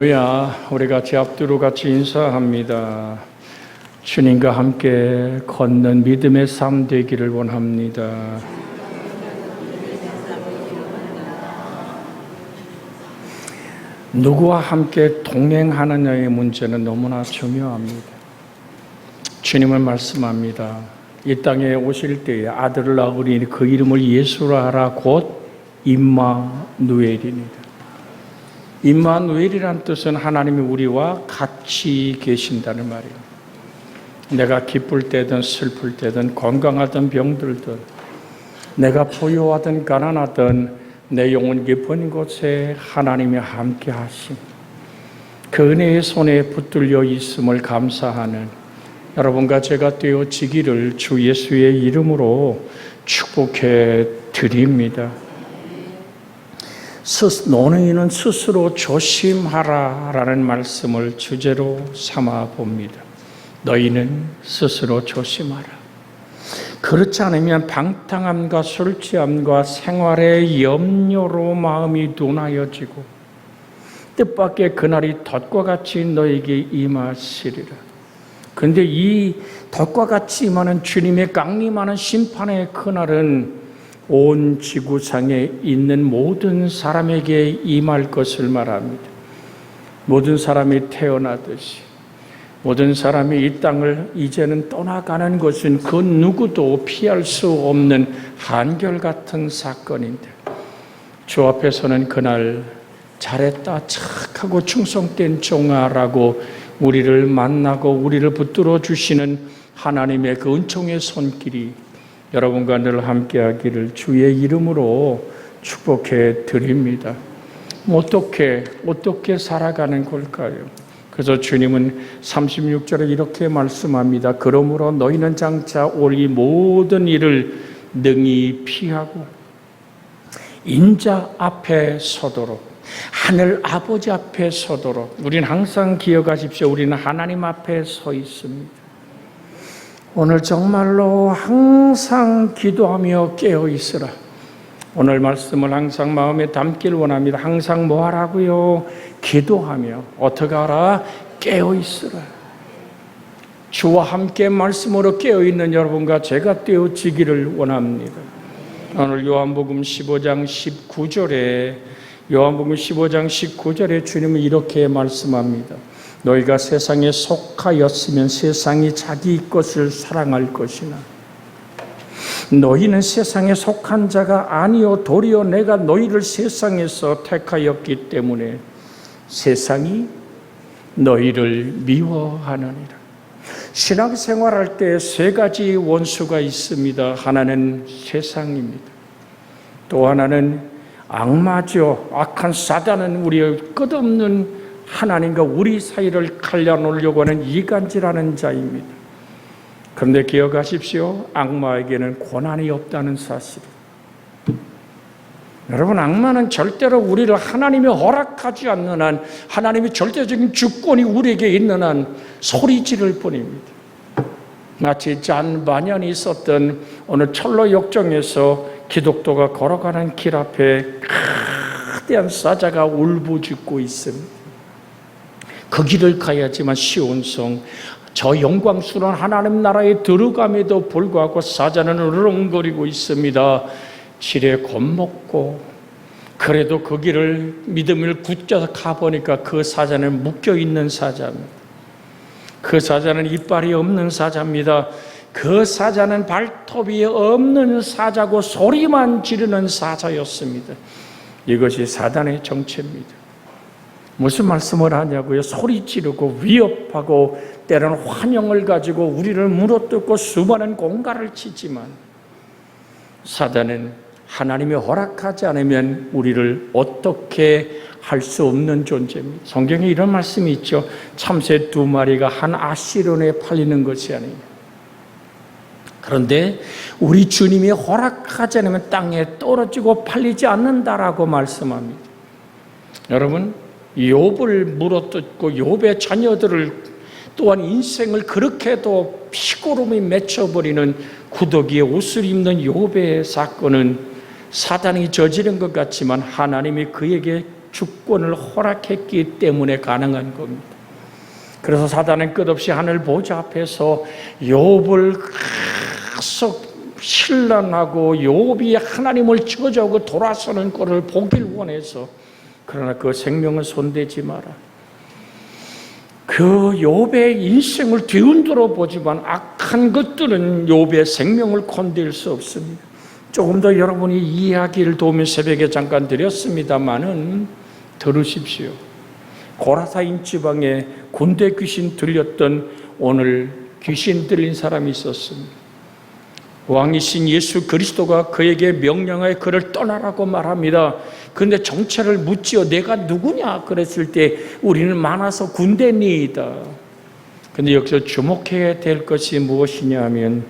우리 같이 앞뒤로 같이 인사합니다. 주님과 함께 걷는 믿음의 삶 되기를 원합니다. 누구와 함께 동행하느냐의 문제는 너무나 중요합니다. 주님은 말씀합니다. 이 땅에 오실 때에 아들을 낳으리니 그 이름을 예수라 하라 곧 임마누엘이니라. 임마누엘이란 뜻은 하나님이 우리와 같이 계신다는 말이에요. 내가 기쁠 때든 슬플 때든 건강하든 병들든 내가 부유하든 가난하든 내 영혼 깊은 곳에 하나님이 함께 하심, 그 은혜의 손에 붙들려 있음을 감사하는 여러분과 제가 되어지기를 주 예수의 이름으로 축복해 드립니다. 노인은 스스로 조심하라라는 말씀을 주제로 삼아 봅니다. 너희는 스스로 조심하라. 그렇지 않으면 방탕함과 술 취함과 생활의 염려로 마음이 둔하여지고 뜻밖의 그날이 덫과 같이 너에게 임하시리라. 그런데 이 덫과 같이 임하는 주님의 강림하는 심판의 그날은 온 지구상에 있는 모든 사람에게 임할 것을 말합니다. 모든 사람이 태어나듯이 모든 사람이 이 땅을 이제는 떠나가는 것은 그 누구도 피할 수 없는 한결같은 사건인데, 주 앞에서는 그날 잘했다 착하고 충성된 종아라고 우리를 만나고 우리를 붙들어 주시는 하나님의 그 은총의 손길이 여러분과 늘 함께하기를 주의 이름으로 축복해 드립니다. 어떻게 살아가는 걸까요? 그래서 주님은 36절에 이렇게 말씀합니다. 그러므로 너희는 장차 올 이 모든 일을 능히 피하고 인자 앞에 서도록, 하늘 아버지 앞에 서도록. 우리는 항상 기억하십시오. 우리는 하나님 앞에 서 있습니다. 오늘 정말로 항상 기도하며 깨어 있으라. 오늘 말씀을 항상 마음에 담기를 원합니다. 항상 뭐 하라고요? 기도하며. 어떻게 하라? 깨어 있으라. 주와 함께 말씀으로 깨어 있는 여러분과 제가 되어지기를 원합니다. 오늘 요한복음 15장 19절에 주님은 이렇게 말씀합니다. 너희가 세상에 속하였으면 세상이 자기 것을 사랑할 것이나 너희는 세상에 속한 자가 아니요 도리어 내가 너희를 세상에서 택하였기 때문에 세상이 너희를 미워하느니라. 신앙생활할 때 세 가지 원수가 있습니다. 하나는 세상입니다. 또 하나는 악마죠. 악한 사단은 우리의 끝없는 하나님과 우리 사이를 갈라놓으려고 하는 이간질하는 자입니다. 그런데 기억하십시오. 악마에게는 고난이 없다는 사실. 여러분, 악마는 절대로 우리를 하나님이 허락하지 않는 한, 하나님의 절대적인 주권이 우리에게 있는 한 소리 지를 뿐입니다. 마치 잔 바년이 있었던 어느 철로 역정에서 기독도가 걸어가는 길 앞에 거대한 사자가 울부짖고 있습니다. 그 길을 가야지만 시온성, 저 영광스러운 하나님 나라에 들어감에도 불구하고 사자는 으렁거리고 있습니다. 지레 겁먹고, 그래도 그 길을 믿음을 굳혀서 가보니까 그 사자는 묶여있는 사자입니다. 그 사자는 이빨이 없는 사자입니다. 그 사자는 발톱이 없는 사자고 소리만 지르는 사자였습니다. 이것이 사단의 정체입니다. 무슨 말씀을 하냐고요? 소리 지르고 위협하고 때로는 환영을 가지고 우리를 물어뜯고 수많은 공갈을 치지만 사단은 하나님이 허락하지 않으면 우리를 어떻게 할 수 없는 존재입니다. 성경에 이런 말씀이 있죠. 참새 2마리가 한 아시론에 팔리는 것이 아니에요. 그런데 우리 주님이 허락하지 않으면 땅에 떨어지고 팔리지 않는다라고 말씀합니다. 여러분, 욥을 물어뜯고 욥의 자녀들을 또한 인생을 그렇게도 피고름이 맺혀버리는 구더기에 옷을 입는 욥의 사건은 사단이 저지른 것 같지만 하나님이 그에게 주권을 허락했기 때문에 가능한 겁니다. 그래서 사단은 끝없이 하늘 보좌 앞에서 욥을 계속 신란하고 욥이 하나님을 저주하고 돌아서는 꼴을 보길 원해서, 그러나 그 생명은 손대지 마라. 그 욥의 인생을 뒤흔들어 보지만 악한 것들은 욥의 생명을 건들 수 없습니다. 조금 더 여러분이 이 이야기를 도우면 새벽에 잠깐 드렸습니다마는 들으십시오. 고라사인 지방에 군대 귀신 들렸던 오늘 귀신 들린 사람이 있었습니다. 왕이신 예수 그리스도가 그에게 명령하여 그를 떠나라고 말합니다. 그런데 정체를 묻지요. 내가 누구냐? 그랬을 때 우리는 많아서 군대니이다. 그런데 여기서 주목해야 될 것이 무엇이냐 하면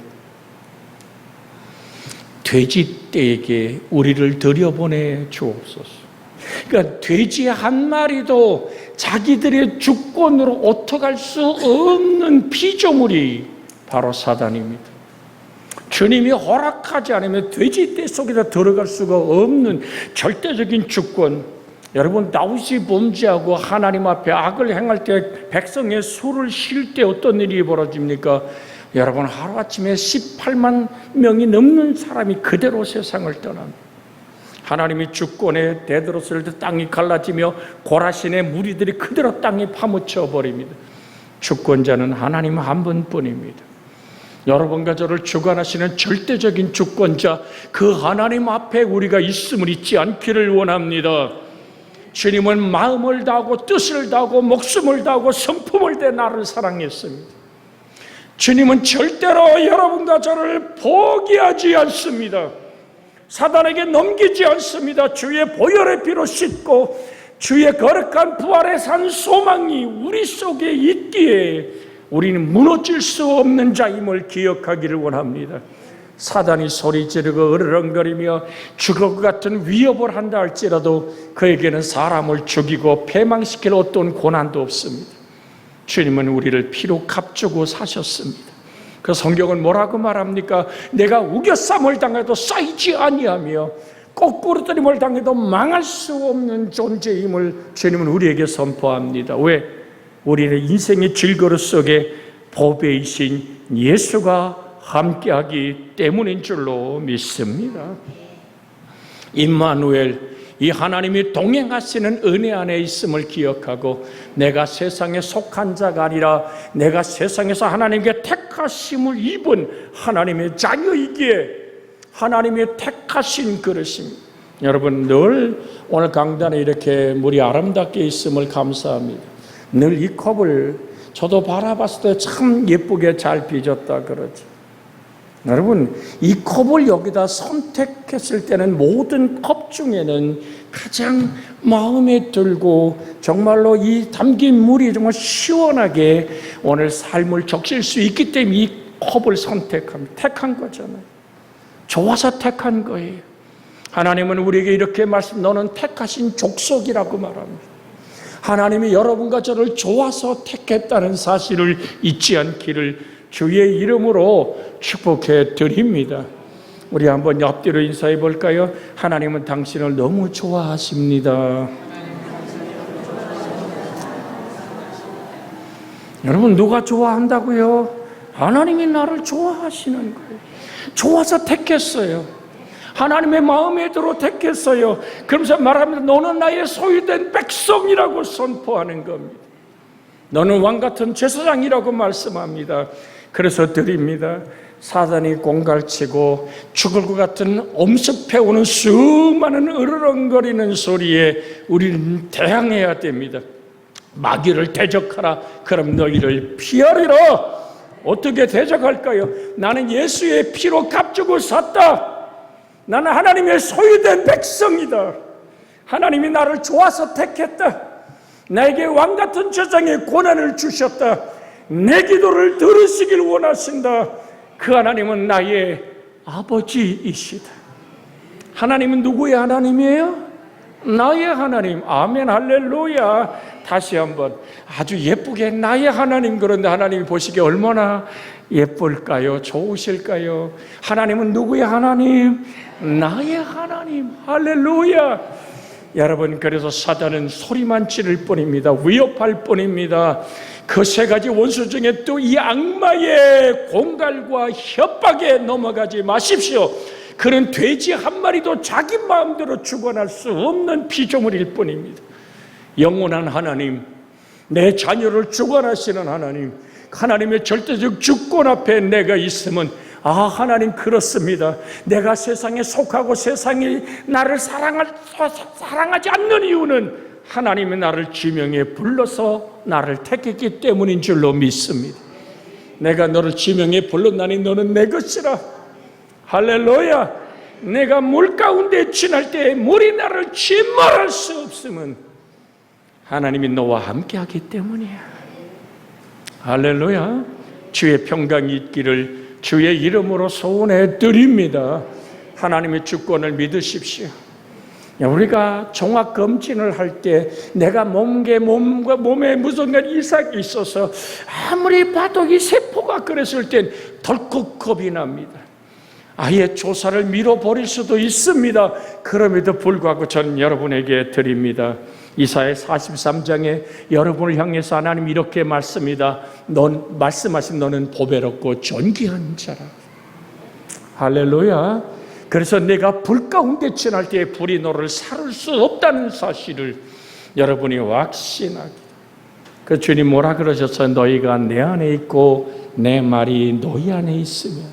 돼지떼에게 우리를 들여보내 주옵소서. 그러니까 돼지 한 마리도 자기들의 주권으로 어떡할 수 없는 피조물이 바로 사단입니다. 주님이 허락하지 않으면 돼지떼 속에다 들어갈 수가 없는 절대적인 주권. 여러분, 다윗이 범죄하고 하나님 앞에 악을 행할 때 백성의 수를 쉴 때 어떤 일이 벌어집니까? 여러분, 하루아침에 18만 명이 넘는 사람이 그대로 세상을 떠납니다. 하나님이 주권에 대들었을 때 땅이 갈라지며 고라신의 무리들이 그대로 땅에 파묻혀 버립니다. 주권자는 하나님 한 분뿐입니다. 여러분과 저를 주관하시는 절대적인 주권자, 그 하나님 앞에 우리가 있음을 잊지 않기를 원합니다. 주님은 마음을 다하고 뜻을 다하고 목숨을 다하고 성품을 대 나를 사랑했습니다. 주님은 절대로 여러분과 저를 포기하지 않습니다. 사단에게 넘기지 않습니다. 주의 보혈의 피로 씻고 주의 거룩한 부활의 산 소망이 우리 속에 있기에 우리는 무너질 수 없는 자임을 기억하기를 원합니다. 사단이 소리 지르고 으르렁거리며 죽을 것 같은 위협을 한다 할지라도 그에게는 사람을 죽이고 패망시킬 어떤 고난도 없습니다. 주님은 우리를 피로 값주고 사셨습니다. 그 성경은 뭐라고 말합니까? 내가 우겨쌈을 당해도 쌓이지 아니하며 거꾸로 들임을 당해도 망할 수 없는 존재임을 주님은 우리에게 선포합니다. 왜? 우리는 인생의 질그릇 속에 보배이신 예수가 함께하기 때문인 줄로 믿습니다. 임마누엘, 이 하나님이 동행하시는 은혜 안에 있음을 기억하고 내가 세상에 속한 자가 아니라 내가 세상에서 하나님께 택하심을 입은 하나님의 자녀이기에 하나님의 택하신 그릇입니다. 여러분, 늘 오늘 강단에 이렇게 물이 아름답게 있음을 감사합니다. 늘 이 컵을 저도 바라봤을 때 참 예쁘게 잘 빚었다 그러죠. 여러분, 이 컵을 여기다 선택했을 때는 모든 컵 중에는 가장 마음에 들고 정말로 이 담긴 물이 정말 시원하게 오늘 삶을 적실 수 있기 때문에 이 컵을 택한 거잖아요. 좋아서 택한 거예요. 하나님은 우리에게 이렇게 너는 택하신 족속이라고 말합니다. 하나님이 여러분과 저를 좋아서 택했다는 사실을 잊지 않기를 주의 이름으로 축복해 드립니다. 우리 한번 옆뒤로 인사해 볼까요? 하나님은 당신을 너무 좋아하십니다. 여러분, 누가 좋아한다고요? 하나님이 나를 좋아하시는 거예요. 좋아서 택했어요. 하나님의 마음에 들어 택했어요. 그러면서 말합니다. 너는 나의 소유된 백성이라고 선포하는 겁니다. 너는 왕같은 제사장이라고 말씀합니다. 그래서 드립니다. 사단이 공갈치고 죽을 것 같은 엄습해오는 수많은 으르렁거리는 소리에 우리는 대항해야 됩니다. 마귀를 대적하라. 그럼 너희를 피하리라. 어떻게 대적할까요? 나는 예수의 피로 값주고 샀다. 나는 하나님의 소유된 백성이다. 하나님이 나를 좋아서 택했다. 나에게 왕같은 제사장의 권한을 주셨다. 내 기도를 들으시길 원하신다. 그 하나님은 나의 아버지이시다. 하나님은 누구의 하나님이에요? 나의 하나님. 아멘, 할렐루야. 다시 한번 아주 예쁘게 나의 하나님. 그런데 하나님이 보시기에 얼마나 예쁠까요? 좋으실까요? 하나님은 누구의 하나님? 나의 하나님. 할렐루야. 여러분, 그래서 사단은 소리만 지를 뿐입니다. 위협할 뿐입니다. 그 세 가지 원수 중에 또 이 악마의 공갈과 협박에 넘어가지 마십시오. 그는 돼지 한 마리도 자기 마음대로 주관할 수 없는 피조물일 뿐입니다. 영원한 하나님, 내 자녀를 주관하시는 하나님, 하나님의 절대적 주권 앞에 내가 있으면, 하나님, 그렇습니다. 내가 세상에 속하고 세상이 나를 사랑하지 않는 이유는 하나님이 나를 지명에 불러서 나를 택했기 때문인 줄로 믿습니다. 내가 너를 지명에 불렀나니 너는 내 것이라. 할렐루야. 내가 물 가운데 지날 때 물이 나를 침몰할 수 없음은 하나님이 너와 함께하기 때문이야. 할렐루야. 주의 평강이 있기를 주의 이름으로 소원해 드립니다. 하나님의 주권을 믿으십시오. 우리가 종합검진을 할 때 내가 몸에 무슨 이상이 있어서 아무리 봐도 이 세포가 그랬을 땐 덜컥 겁이 납니다. 아예 조사를 밀어버릴 수도 있습니다. 그럼에도 불구하고 저는 여러분에게 드립니다. 이사야 43장에 여러분을 향해서 하나님 이렇게 말씀하신 너는 보배롭고 존귀한 자라. 할렐루야. 그래서 내가 불 가운데 지날 때 불이 너를 사를 수 없다는 사실을 여러분이 확신하게. 그 주님 뭐라 그러셨어요? 너희가 내 안에 있고 내 말이 너희 안에 있으면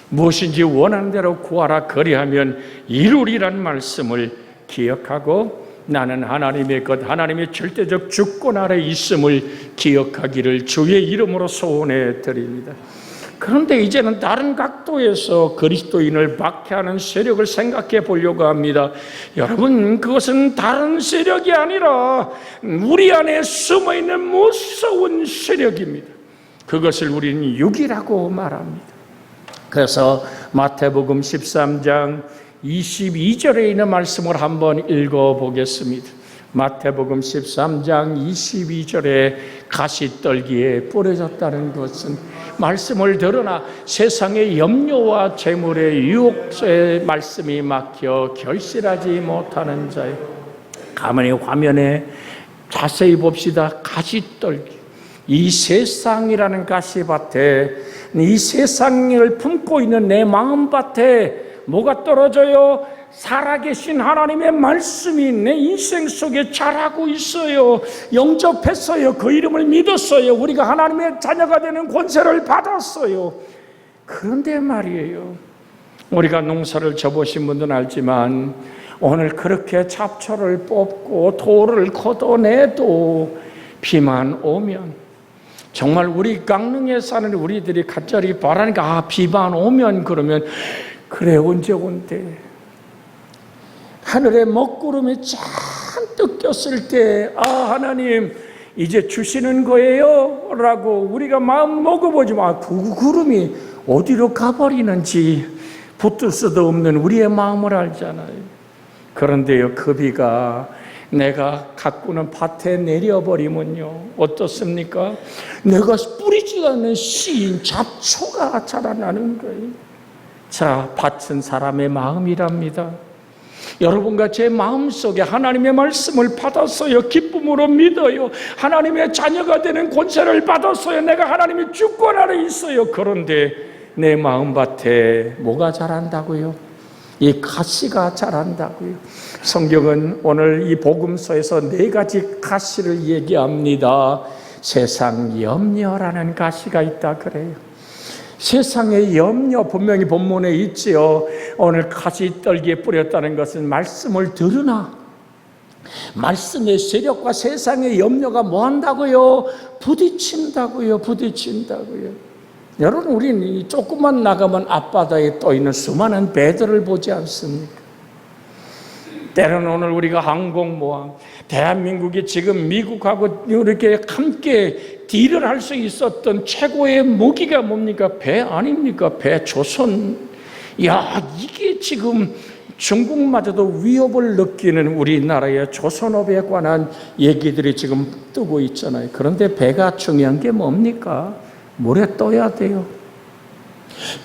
무엇인지 원하는 대로 구하라. 그리하면 이루리란 말씀을 기억하고 나는 하나님의 것, 하나님의 절대적 주권 아래 있음을 기억하기를 주의 이름으로 소원해 드립니다. 그런데 이제는 다른 각도에서 그리스도인을 박해하는 세력을 생각해 보려고 합니다. 여러분, 그것은 다른 세력이 아니라 우리 안에 숨어있는 무서운 세력입니다. 그것을 우리는 육이라고 말합니다. 그래서 마태복음 13장 22절에 있는 말씀을 한번 읽어보겠습니다. 마태복음 13장 22절에 가시떨기에 뿌려졌다는 것은 말씀을 들으나 세상의 염려와 재물의 유혹의 말씀이 막혀 결실하지 못하는 자예요. 가만히 화면에 자세히 봅시다. 가시떨기. 이 세상이라는 가시밭에, 이 세상을 품고 있는 내 마음밭에 뭐가 떨어져요? 살아계신 하나님의 말씀이 내 인생 속에 자라고 있어요. 영접했어요. 그 이름을 믿었어요. 우리가 하나님의 자녀가 되는 권세를 받았어요. 그런데 말이에요, 우리가 농사를 져보신 분들은 알지만 오늘 그렇게 잡초를 뽑고 돌을 걷어내도 비만 오면, 정말 우리 강릉에 사는 우리들이 간절히 바라니까 비만 오면 그러면 그래 언제 온대. 하늘에 먹구름이 잔뜩 꼈을 때 하나님 이제 주시는 거예요 라고 우리가 마음 먹어보지만 그 구름이 어디로 가버리는지 붙을 수도 없는 우리의 마음을 알잖아요. 그런데요, 그 비가 내가 가꾸는 밭에 내려버리면요 어떻습니까? 내가 뿌리지 않는 씨인 잡초가 자라나는 거예요. 자, 밭은 사람의 마음이랍니다. 여러분과 제 마음속에 하나님의 말씀을 받았어요. 기쁨으로 믿어요. 하나님의 자녀가 되는 권세를 받았어요. 내가 하나님의 주권 아래 있어요. 그런데 내 마음밭에 뭐가 자란다고요? 이 가시가 자란다고요. 성경은 오늘 이 복음서에서 4가지 가시를 얘기합니다. 세상 염려라는 가시가 있다 그래요. 세상의 염려, 분명히 본문에 있지요. 오늘 가시떨기에 뿌렸다는 것은 말씀을 들으나 말씀의 세력과 세상의 염려가 뭐 한다고요? 부딪힌다고요. 여러분, 우리는 조금만 나가면 앞바다에 떠 있는 수많은 배들을 보지 않습니까? 때로는 오늘 우리가 항공모함, 대한민국이 지금 미국하고 이렇게 함께 딜을 할 수 있었던 최고의 무기가 뭡니까? 배 아닙니까? 배 조선. 이게 지금 중국마저도 위협을 느끼는 우리나라의 조선업에 관한 얘기들이 지금 뜨고 있잖아요. 그런데 배가 중요한 게 뭡니까? 물에 떠야 돼요.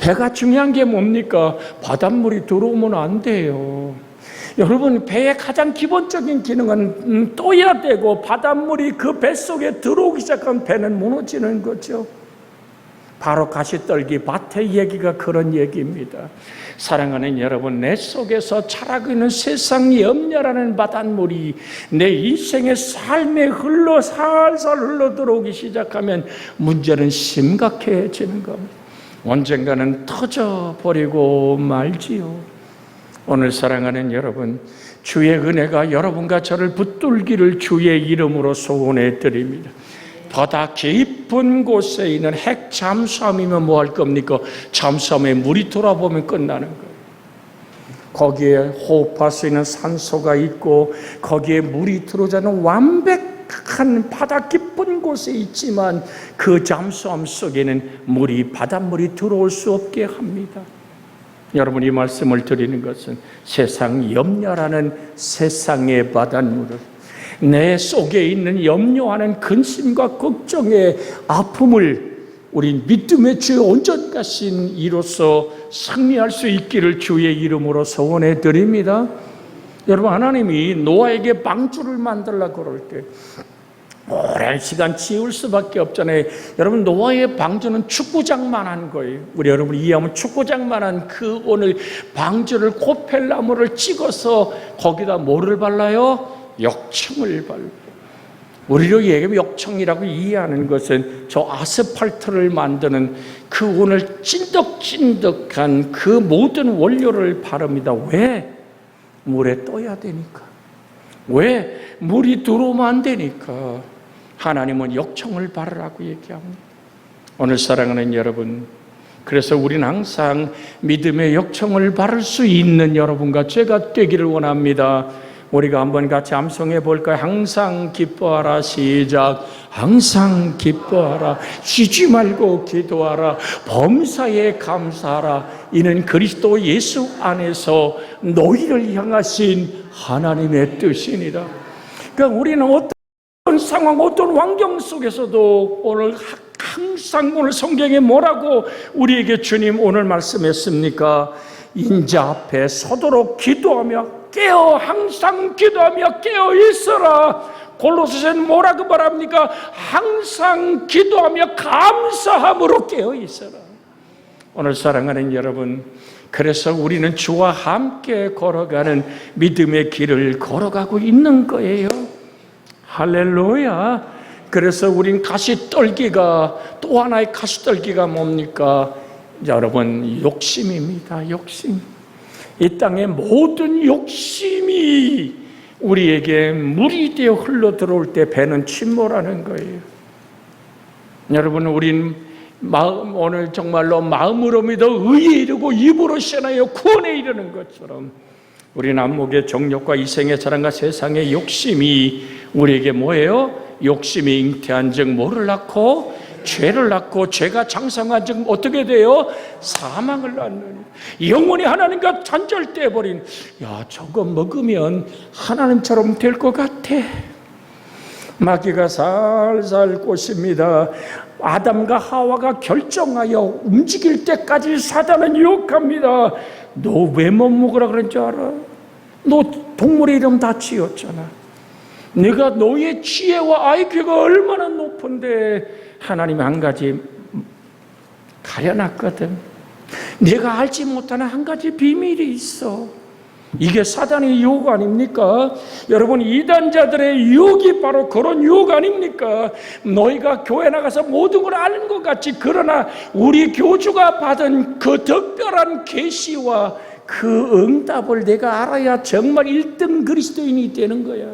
배가 중요한 게 뭡니까? 바닷물이 들어오면 안 돼요. 여러분, 배의 가장 기본적인 기능은 떠야 되고 바닷물이 그 뱃속에 들어오기 시작하면 배는 무너지는 거죠. 바로 가시떨기 밭의 얘기가 그런 얘기입니다. 사랑하는 여러분, 내 속에서 자라고 있는 세상 염려라는 바닷물이 내 인생의 삶에 살살 흘러 들어오기 시작하면 문제는 심각해지는 겁니다. 언젠가는 터져버리고 말지요. 오늘 사랑하는 여러분, 주의 은혜가 여러분과 저를 붙들기를 주의 이름으로 소원해 드립니다. 바다 깊은 곳에 있는 핵 잠수함이면 뭐 할 겁니까? 잠수함에 물이 돌아보면 끝나는 거예요. 거기에 호흡할 수 있는 산소가 있고 거기에 물이 들어오자는 완벽한 바다 깊은 곳에 있지만 그 잠수함 속에는 바닷물이 들어올 수 없게 합니다. 여러분, 이 말씀을 드리는 것은 세상 염려라는 세상의 바닷물을, 내 속에 있는 염려하는 근심과 걱정의 아픔을 우리 믿음의 주의 온전하신 이로써 승리할 수 있기를 주의 이름으로 소원해 드립니다. 여러분, 하나님이 노아에게 방주를 만들려고 그럴 때 오랜 시간 지을 수밖에 없잖아요. 여러분, 노아의 방주는 축구장만한 거예요. 우리 여러분 이해하면 축구장만한 그 오늘 방주를 고펠나무를 찍어서 거기다 뭐를 발라요? 역청을 발라요. 우리로 얘기하면 역청이라고 이해하는 것은 저 아스팔트를 만드는 그 오늘 찐득찐득한 그 모든 원료를 바릅니다. 왜? 물에 떠야 되니까. 왜? 물이 들어오면 안 되니까. 하나님은 역청을 바르라고 얘기합니다. 오늘 사랑하는 여러분, 그래서 우리는 항상 믿음의 역청을 바를 수 있는 여러분과 제가 되기를 원합니다. 우리가 한번 같이 암송해 볼까요? 항상 기뻐하라. 시작. 항상 기뻐하라. 쉬지 말고 기도하라. 범사에 감사하라. 이는 그리스도 예수 안에서 너희를 향하신 하나님의 뜻이니라. 그러니까 우리는 어떤 상황, 어떤 환경 속에서도 오늘 항상 오늘 성경에 뭐라고 우리에게 주님 오늘 말씀했습니까? 인자 앞에 서도록 기도하며 깨어 항상 기도하며 깨어 있어라. 골로새서는 뭐라고 말합니까? 항상 기도하며 감사함으로 깨어 있어라. 오늘 사랑하는 여러분, 그래서 우리는 주와 함께 걸어가는 믿음의 길을 걸어가고 있는 거예요. 할렐루야. 그래서 우린 가시떨기가, 또 하나의 가시떨기가 뭡니까? 여러분, 욕심입니다. 욕심. 이 땅의 모든 욕심이 우리에게 물이 되어 흘러 들어올 때 배는 침몰하는 거예요. 여러분, 우린 오늘 정말로 마음으로 믿어 의에 이르고 입으로 시인하여 구원에 이르는 것처럼 우리는 안목의 정욕과 이생의 자랑과 세상의 욕심이 우리에게 뭐예요? 욕심이 잉태한 즉 뭐를 낳고? 죄를 낳고 죄가 장성한 즉 어떻게 돼요? 사망을 낳느니 영원히 하나님과 단절돼 버린, 야, 저거 먹으면 하나님처럼 될 것 같아. 마귀가 살살 꼬십니다. 아담과 하와가 결정하여 움직일 때까지 사단은 유혹합니다. 너 왜 못 먹으라 그런 줄 알아? 너 동물의 이름 다 지었잖아. 내가 너의 지혜와 IQ가 얼마나 높은데 하나님이 한 가지 가려놨거든. 내가 알지 못하는 한 가지 비밀이 있어. 이게 사단의 유혹 아닙니까? 여러분, 이단자들의 유혹이 바로 그런 유혹 아닙니까? 너희가 교회 나가서 모든 걸 아는 것 같지, 그러나 우리 교주가 받은 그 특별한 계시와 그 응답을 내가 알아야 정말 1등 그리스도인이 되는 거야.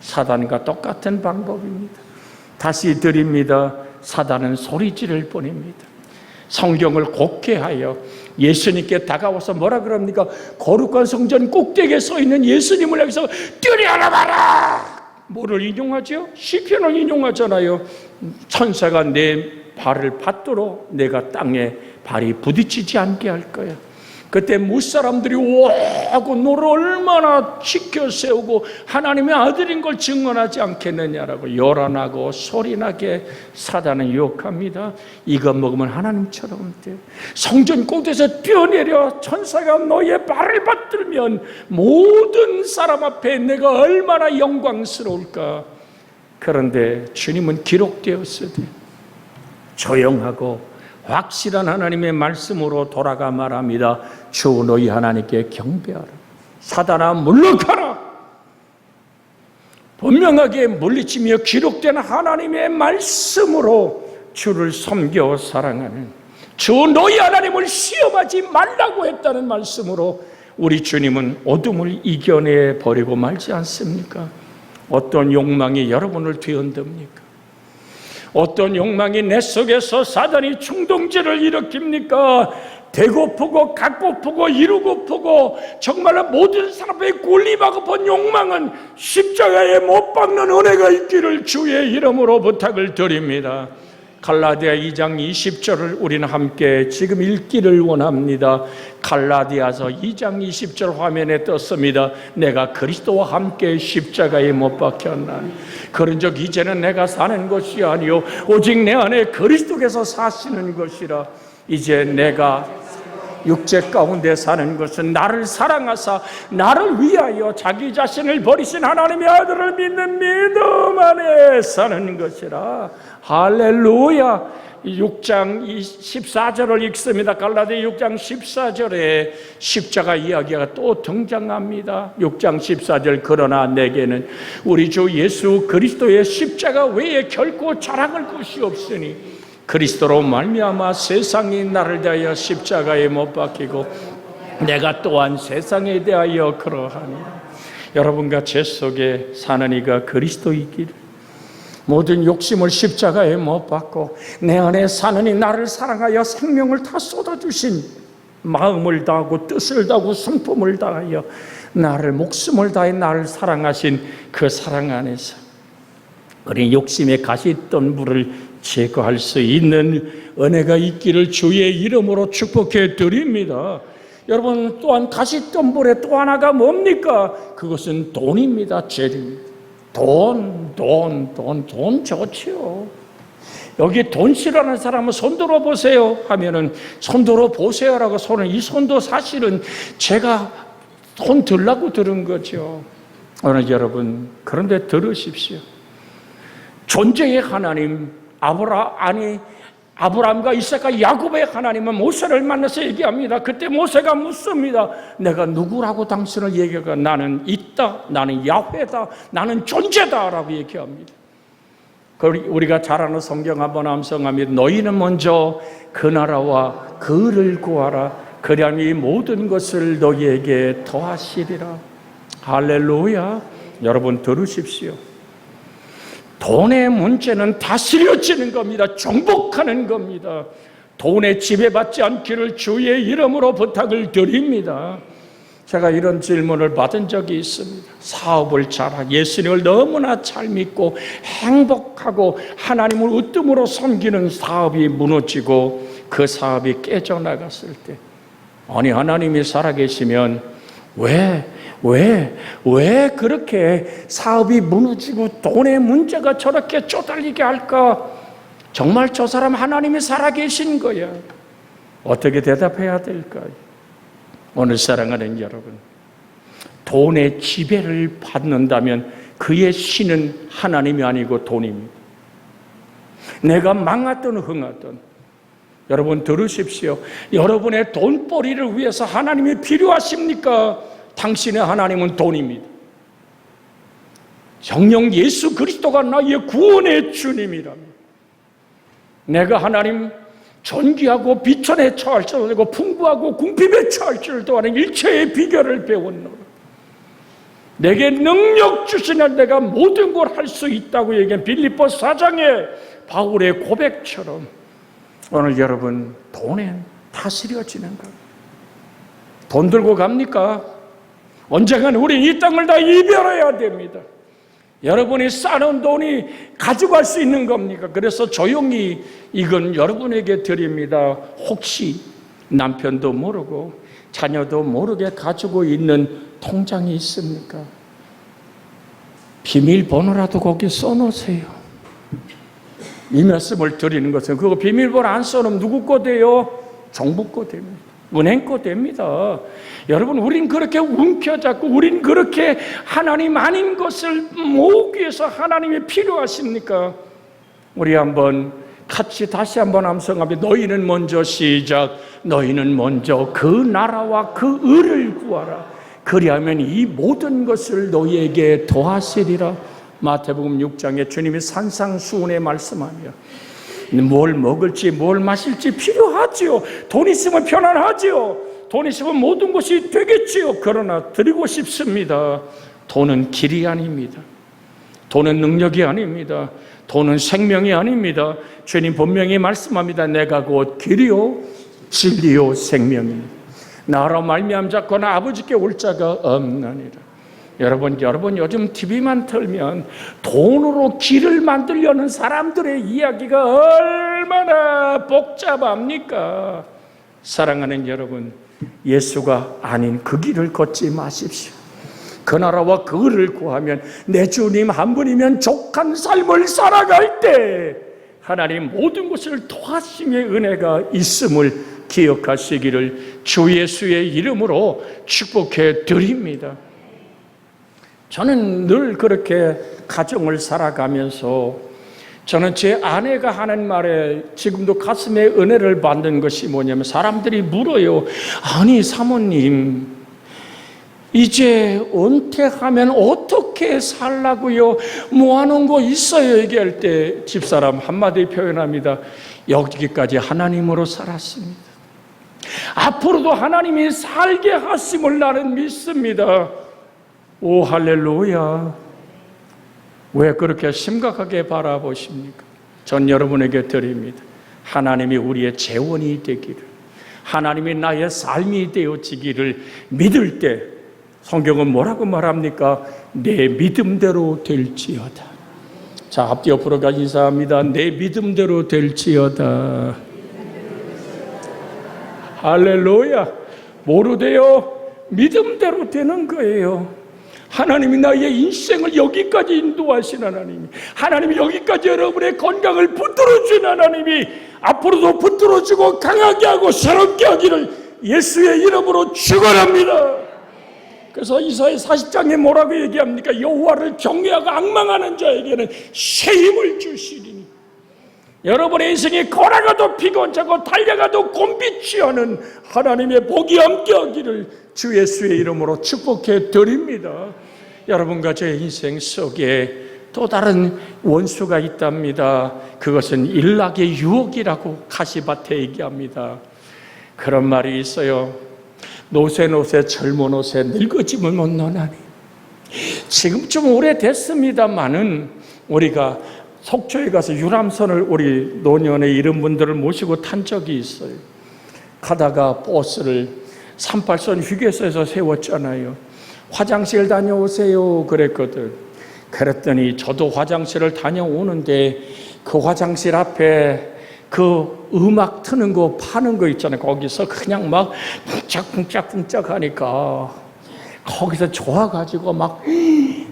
사단과 똑같은 방법입니다. 다시 드립니다. 사단은 소리지를 뿐입니다. 성경을 곡해하여 예수님께 다가와서 뭐라 그럽니까? 거룩한 성전 꼭대기에 서 있는 예수님을 향해서 뛰어라 봐라! 뭐를 인용하죠? 시편을 인용하잖아요. 천사가 내 발을 받도록 내가 땅에 발이 부딪히지 않게 할 거야. 그때 무사람들이 오고 너를 얼마나 지켜 세우고 하나님의 아들인 걸 증언하지 않겠느냐라고 요란하고 소리나게 사단은 유혹합니다. 이거 먹으면 하나님처럼 돼. 성전 꼭대기에서 뛰어내려 천사가 너의 발을 받들면 모든 사람 앞에 내가 얼마나 영광스러울까. 그런데 주님은 기록되었으되 조용하고 확실한 하나님의 말씀으로 돌아가 말합니다. 주 너희 하나님께 경배하라. 사단아 물러가라. 분명하게 물리치며 기록된 하나님의 말씀으로 주를 섬겨 사랑하는, 주 너희 하나님을 시험하지 말라고 했다는 말씀으로 우리 주님은 어둠을 이겨내 버리고 말지 않습니까? 어떤 욕망이 여러분을 뒤흔듭니까? 어떤 욕망이 내 속에서 사단이 충동질을 일으킵니까? 배고프고 갖고프고 이루고프고 정말로 모든 사람의 군림하고 본 욕망은 십자가에 못 박는 은혜가 있기를 주의 이름으로 부탁을 드립니다. 갈라디아 2장 20절을 우리는 함께 지금 읽기를 원합니다. 갈라디아서 2장 20절 화면에 떴습니다. 내가 그리스도와 함께 십자가에 못 박혔나니 그런즉 이제는 내가 사는 것이 아니요 오직 내 안에 그리스도께서 사시는 것이라. 이제 내가 육체 가운데 사는 것은 나를 사랑하사 나를 위하여 자기 자신을 버리신 하나님의 아들을 믿는 믿음 안에 사는 것이라. 할렐루야. 6장 14절을 읽습니다. 갈라디아 6장 14절에 십자가 이야기가 또 등장합니다. 6장 14절 그러나 내게는 우리 주 예수 그리스도의 십자가 외에 결코 자랑할 것이 없으니 그리스도로 말미암아 세상이 나를 대하여 십자가에 못 박히고 내가 또한 세상에 대하여 그러하니. 여러분과 제 속에 사는 이가 그리스도이기를 모든 욕심을 십자가에 못 박고 내 안에 사는 이 나를 사랑하여 생명을 다 쏟아주신, 마음을 다하고 뜻을 다하고 성품을 다하여 나를 목숨을 다해 나를 사랑하신 그 사랑 안에서 우리 욕심에 가시던 불을 제거할 수 있는 은혜가 있기를 주의 이름으로 축복해 드립니다. 여러분, 또한 가시덤불에 또 하나가 뭡니까? 그것은 돈입니다. 재료입니다. 돈 좋지요. 여기 돈 싫어하는 사람은 손 들어보세요 하면은 손 들어보세요라고 손을, 이 손도 사실은 제가 손 들라고 들은 거죠. 오늘 여러분, 그런데 들으십시오. 존재의 하나님 아브라함과 이삭과 야곱의 하나님은 모세를 만나서 얘기합니다. 그때 모세가 묻습니다. 내가 누구라고 당신을 얘기할까? 나는 있다, 나는 야훼다, 나는 존재다 라고 얘기합니다. 우리가 잘 아는 성경 한번 암송합니다. 너희는 먼저 그 나라와 그를 구하라. 그리하면 이 모든 것을 너희에게 더하시리라. 할렐루야. 여러분 들으십시오. 돈의 문제는 다스려지는 겁니다. 정복하는 겁니다. 돈에 지배받지 않기를 주의 이름으로 부탁을 드립니다. 제가 이런 질문을 받은 적이 있습니다. 사업을 잘하고 예수님을 너무나 잘 믿고 행복하고 하나님을 으뜸으로 섬기는 사업이 무너지고 그 사업이 깨져나갔을 때, 아니 하나님이 살아계시면 왜 그렇게 사업이 무너지고 돈의 문제가 저렇게 쪼달리게 할까? 정말 저 사람 하나님이 살아계신 거야. 어떻게 대답해야 될까요? 오늘 사랑하는 여러분, 돈의 지배를 받는다면 그의 신은 하나님이 아니고 돈입니다. 내가 망하든 흥하든, 여러분 들으십시오. 여러분의 돈벌이를 위해서 하나님이 필요하십니까? 당신의 하나님은 돈입니다. 정녕 예수 그리스도가 나의 구원의 주님이랍니다. 내가 하나님 존귀하고 비천에 처할 줄 알고 풍부하고 궁핍에 처할 줄도 아는 일체의 비결을 배웠노라. 내게 능력 주시는 내가 모든 걸 할 수 있다고 얘기한 빌립보 4장의 바울의 고백처럼 오늘 여러분, 돈에 다스려지는 거예요. 돈 들고 갑니까? 언젠가는 우리 이 땅을 다 이별해야 됩니다. 여러분이 쌓은 돈이 가져갈 수 있는 겁니까? 그래서 조용히 이건 여러분에게 드립니다. 혹시 남편도 모르고 자녀도 모르게 가지고 있는 통장이 있습니까? 비밀번호라도 거기 써놓으세요. 이 말씀을 드리는 것은 그거 비밀번호 안 써놓으면 누구 거 돼요? 정부 거 됩니다. 은행 거 됩니다. 여러분, 우린 그렇게 움켜잡고 우린 그렇게 하나님 아닌 것을 모으기 위해서 하나님이 필요하십니까? 우리 한번 같이 다시 한번 암송하며 너희는 먼저 시작. 너희는 먼저 그 나라와 그 의를 구하라. 그리하면 이 모든 것을 너희에게 더하시리라. 마태복음 6장에 주님이 산상수훈에 말씀하며 뭘 먹을지 뭘 마실지 필요하지요. 돈 있으면 편안하지요. 돈 있으면 모든 것이 되겠지요. 그러나 드리고 싶습니다. 돈은 길이 아닙니다. 돈은 능력이 아닙니다. 돈은 생명이 아닙니다. 주님 분명히 말씀합니다. 내가 곧 길이요 진리요 생명이니 나로 말미암 자거나 아버지께 올 자가 없나니라. 여러분 요즘 TV만 틀면 돈으로 길을 만들려는 사람들의 이야기가 얼마나 복잡합니까? 사랑하는 여러분, 예수가 아닌 그 길을 걷지 마십시오. 그 나라와 그 의를 구하면 내 주님 한 분이면 족한 삶을 살아갈 때 하나님 모든 것을 더하심의 은혜가 있음을 기억하시기를 주 예수의 이름으로 축복해 드립니다. 저는 늘 그렇게 가정을 살아가면서 저는 제 아내가 하는 말에 지금도 가슴에 은혜를 받는 것이 뭐냐면 사람들이 물어요. 아니 사모님 이제 은퇴하면 어떻게 살라고요? 모아놓은 거 있어요? 얘기할 때 집사람 한마디 표현합니다. 여기까지 하나님으로 살았습니다. 앞으로도 하나님이 살게 하심을 나는 믿습니다. 오 할렐루야. 왜 그렇게 심각하게 바라보십니까? 전 여러분에게 드립니다. 하나님이 우리의 재원이 되기를, 하나님이 나의 삶이 되어지기를 믿을 때 성경은 뭐라고 말합니까? 내 믿음대로 될지어다. 자, 앞뒤 옆으로 가 인사합니다. 내 믿음대로 될지어다. 할렐루야. 모르대요. 믿음대로 되는 거예요. 하나님이 나의 인생을 여기까지 인도하신 하나님이, 하나님이 여기까지 여러분의 건강을 붙들어준 하나님이 앞으로도 붙들어주고 강하게 하고 새롭게 하기를 예수의 이름으로 축원합니다. 그래서 이사야 40장에 뭐라고 얘기합니까? 여호와를 경외하고 앙망하는 자에게는 새 힘을 주시리니. 여러분의 인생이 걸어가도 피곤하고 달려가도 곤빛이 않은 하나님의 복이 함께하기를 주 예수의 이름으로 축복해 드립니다. 여러분과 제 인생 속에 또 다른 원수가 있답니다. 그것은 일락의 유혹이라고 가시밭에 얘기합니다. 그런 말이 있어요. 노새 젊은 옷에 늙어짐을 못 논하니. 지금 좀 오래됐습니다마는 우리가 속초에 가서 유람선을 우리 노년에 이런 분들을 모시고 탄 적이 있어요. 가다가 버스를 38선 휴게소에서 세웠잖아요. 화장실 다녀오세요 그랬거든. 그랬더니 저도 화장실을 다녀오는데 그 화장실 앞에 그 음악 트는 거 파는 거 있잖아요. 거기서 그냥 막 쿵짝쿵짝 하니까 거기서 좋아가지고 막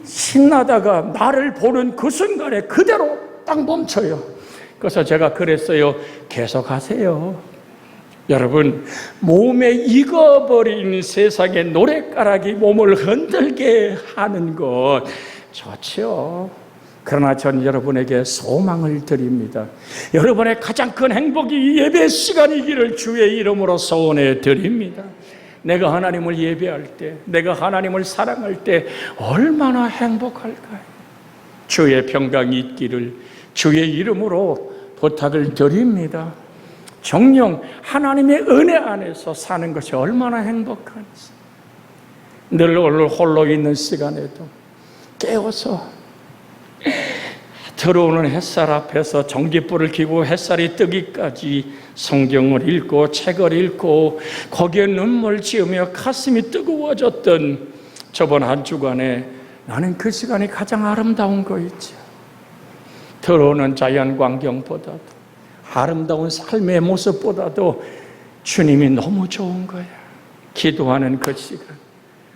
신나다가 나를 보는 그 순간에 그대로 딱 멈춰요. 그래서 제가 그랬어요. 계속 하세요. 여러분, 몸에 익어버린 세상에 노랫가락이 몸을 흔들게 하는 것 좋죠. 그러나 전 여러분에게 소망을 드립니다. 여러분의 가장 큰 행복이 예배 시간이기를 주의 이름으로 소원해 드립니다. 내가 하나님을 예배할 때, 내가 하나님을 사랑할 때 얼마나 행복할까요? 주의 평강이 있기를 주의 이름으로 부탁을 드립니다. 정녕 하나님의 은혜 안에서 사는 것이 얼마나 행복한지. 늘 홀로 있는 시간에도 깨워서 들어오는 햇살 앞에서 전깃불을 켜고 햇살이 뜨기까지 성경을 읽고 책을 읽고 거기에 눈물 지으며 가슴이 뜨거워졌던 저번 한 주간에 나는 그 시간이 가장 아름다운 거 있죠. 들어오는 자연 광경보다도 아름다운 삶의 모습보다도 주님이 너무 좋은 거야. 기도하는 그 시간,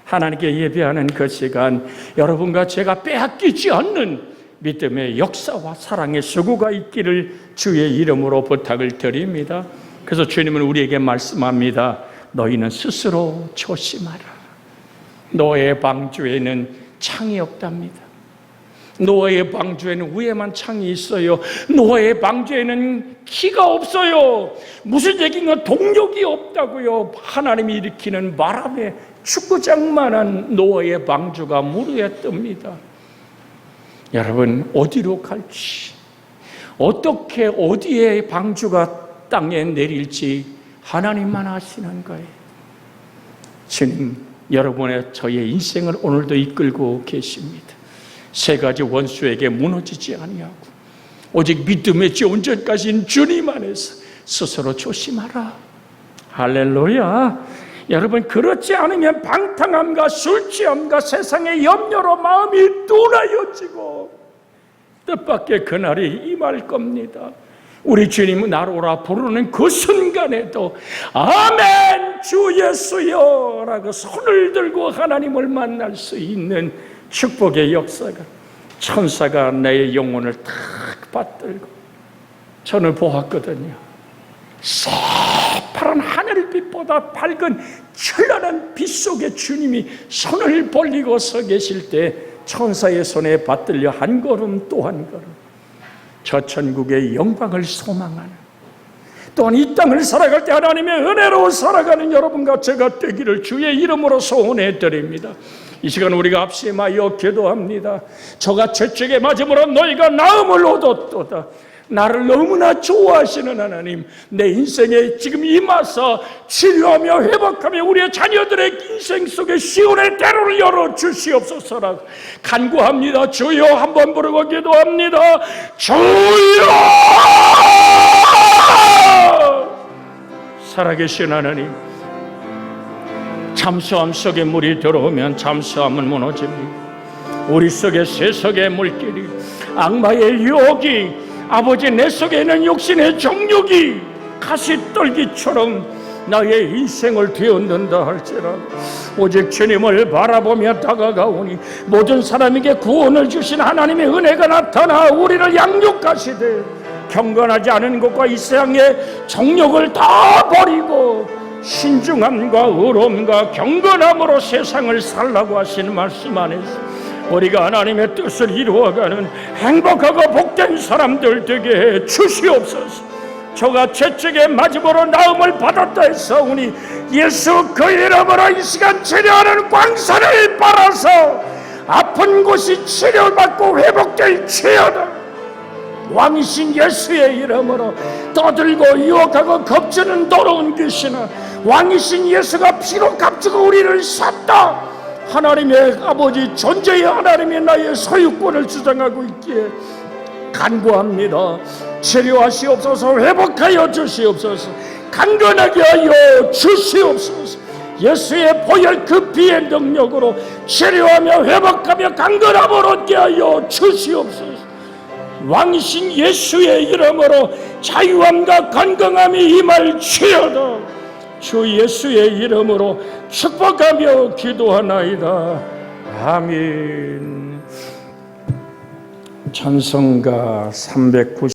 하나님께 예배하는 그 시간, 여러분과 제가 빼앗기지 않는 믿음의 역사와 사랑의 수고가 있기를 주의 이름으로 부탁을 드립니다. 그래서 주님은 우리에게 말씀합니다. 너희는 스스로 조심하라. 노아의 방주에는 창이 없답니다. 노아의 방주에는 위에만 창이 있어요. 노아의 방주에는 키가 없어요. 무슨 얘기인가? 동력이 없다고요. 하나님이 일으키는 바람에 축구장만한 노아의 방주가 물 위에 뜹니다. 여러분, 어디로 갈지, 어떻게 어디에 방주가 땅에 내릴지 하나님만 아시는 거예요. 주님, 여러분의 저의 인생을 오늘도 이끌고 계십니다. 세 가지 원수에게 무너지지 아니하고 오직 믿음의 온전까지인 주님 안에서 스스로 조심하라. 할렐루야. 여러분, 그렇지 않으면 방탕함과 술 취함과 세상의 염려로 마음이 둔하여지고 뜻밖의 그날이 임할 겁니다. 우리 주님은 나로 오라 부르는 그 순간에도 아멘 주 예수여 라고 손을 들고 하나님을 만날 수 있는 축복의 역사가, 천사가 내 영혼을 탁 받들고 저는 보았거든요. 새파란 하늘빛보다 밝은 찬란한 빛 속에 주님이 손을 벌리고 서 계실 때 천사의 손에 받들려 한 걸음 또 한 걸음 저 천국의 영광을 소망하는, 또한 이 땅을 살아갈 때 하나님의 은혜로 살아가는 여러분과 제가 되기를 주의 이름으로 소원해 드립니다. 이 시간 우리가 합심하여 기도합니다. 저가 채찍에 맞음으로 너희가 나음을 얻었도다. 나를 너무나 좋아하시는 하나님, 내 인생에 지금 임하사 치료하며 회복하며 우리의 자녀들의 인생 속에 시온의 대로를 열어 주시옵소서라 간구합니다. 주여, 한번 부르고 기도합니다. 주여! 살아계신 하나님, 잠수함 속에 물이 들어오면 잠수함은 무너집니다. 우리 속에 세속의 물길이, 악마의 유혹이, 아버지 내 속에 있는 욕심의 정욕이 가시떨기처럼 나의 인생을 뒤흔든다 할지라도 오직 주님을 바라보며 다가가오니 모든 사람에게 구원을 주신 하나님의 은혜가 나타나 우리를 양육하시되 경건하지 않은 것과 이 세상의 정욕을 다 버리고 신중함과 의로움과 경건함으로 세상을 살라고 하시는 말씀 안에서 우리가 하나님의 뜻을 이루어가는 행복하고 복된 사람들 되게 해 주시옵소서. 저가 채찍에 맞음으로 나음을 받았다 했사오니 예수 그 이름으로 이 시간 치료하는 광선을 빨아서 아픈 곳이 치료받고 회복될지어다. 왕이신 예수의 이름으로 떠들고 유혹하고 겁주는 더러운 귀신아, 왕이신 예수가 피로 값주고 우리를 샀다. 하나님의 아버지 존재의 하나님이 나의 소유권을 주장하고 있기에 간구합니다. 치료하시옵소서. 회복하여 주시옵소서. 강건하게 하여 주시옵소서. 예수의 보혈 그 피의 능력으로 치료하며 회복하며 강건함을 얻게 하여 주시옵소서. 왕이신 예수의 이름으로 자유함과 건강함이 임할지어다. 주 예수의 이름으로 축복하며 기도하나이다. 아멘. 찬송가 390